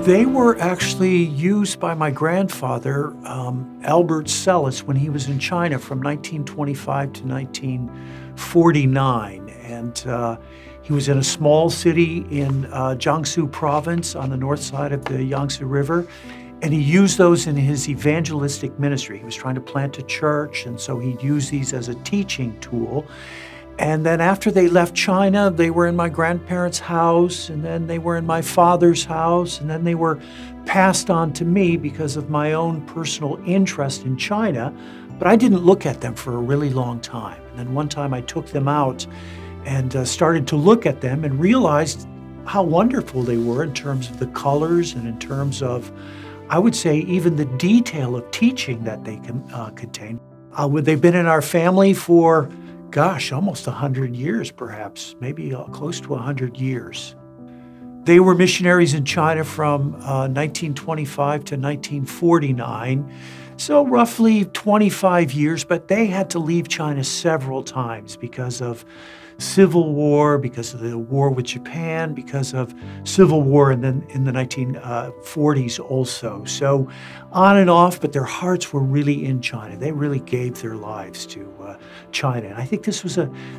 They were actually used by my grandfather, Albert Sellis, when he was in China from 1925 to 1949. And he was in a small city in Jiangsu province on the north side of the Yangtze River. And he used those in his evangelistic ministry. He was trying to plant a church, and so he'd use these as a teaching tool. And then after they left China, they were in my grandparents' house, and then they were in my father's house, and then they were passed on to me because of my own personal interest in China. But I didn't look at them for a really long time. And then one time I took them out and started to look at them and realized how wonderful they were in terms of the colors and in terms of, I would say, even the detail of teaching that they contain. They've been in our family for, gosh, almost 100 years, perhaps, maybe close to 100 years. They were missionaries in China from 1925 to 1949, so roughly 25 years, but they had to leave China several times because of civil war, because of the war with Japan, because of civil war, and then in the 1940s also. So on and off, but their hearts were really in China. They really gave their lives to China. And I think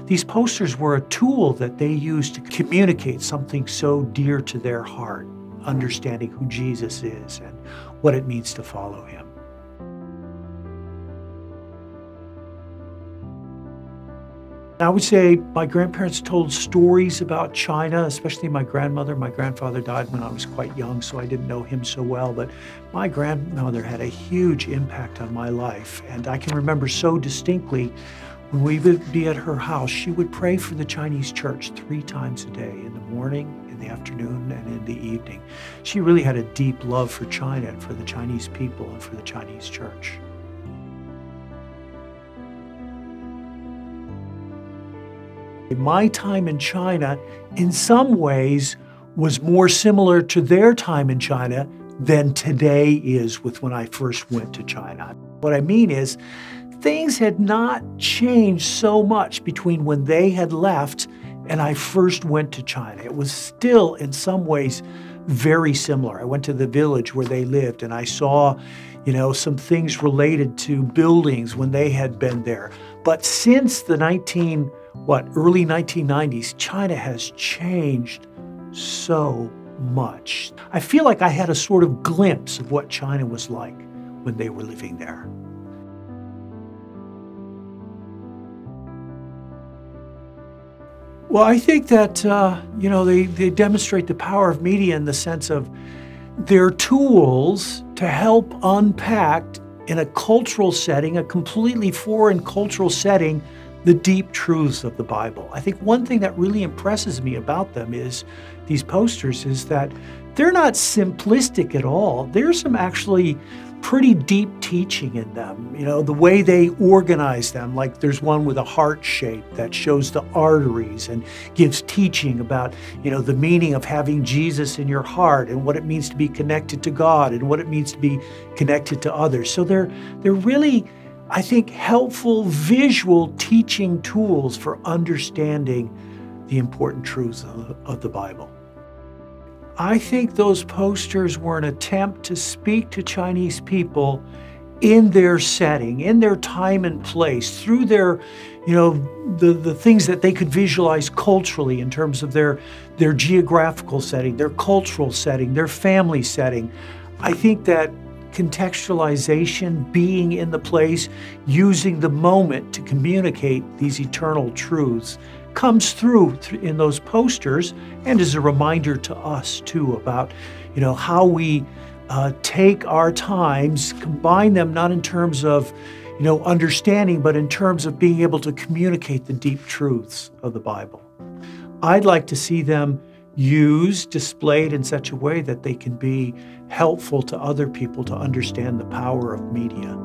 these posters were a tool that they used to communicate something so dear to their heart, understanding who Jesus is and what it means to follow him. I would say my grandparents told stories about China, especially my grandmother. My grandfather died when I was quite young, so I didn't know him so well, but my grandmother had a huge impact on my life. And I can remember so distinctly when we would be at her house, she would pray for the Chinese church 3 times a day, in the morning, in the afternoon, and in the evening. She really had a deep love for China and for the Chinese people and for the Chinese church. My time in China, in some ways, was more similar to their time in China than today is with when I first went to China. What I mean is, things had not changed so much between when they had left and I first went to China. It was still, in some ways, very similar. I went to the village where they lived and I saw, some things related to buildings when they had been there. But since the early 1990s, China has changed so much. I feel like I had a sort of glimpse of what China was like when they were living there. Well, I think that, they demonstrate the power of media in the sense of they're tools to help unpack in a cultural setting, a completely foreign cultural setting, the deep truths of the Bible. I think one thing that really impresses me about them is these posters is that they're not simplistic at all. There's some actually pretty deep teaching in them. The way they organize them, like there's one with a heart shape that shows the arteries and gives teaching about, the meaning of having Jesus in your heart and what it means to be connected to God and what it means to be connected to others. So they're really, I think, helpful visual teaching tools for understanding the important truths of the Bible. I think those posters were an attempt to speak to Chinese people in their setting, in their time and place, through their, the things that they could visualize culturally in terms of their geographical setting, their cultural setting, their family setting. I think that contextualization, being in the place, using the moment to communicate these eternal truths comes through in those posters and is a reminder to us too about, how we take our times, combine them not in terms of, understanding, but in terms of being able to communicate the deep truths of the Bible. I'd like to see them used, displayed in such a way that they can be helpful to other people to understand the power of media.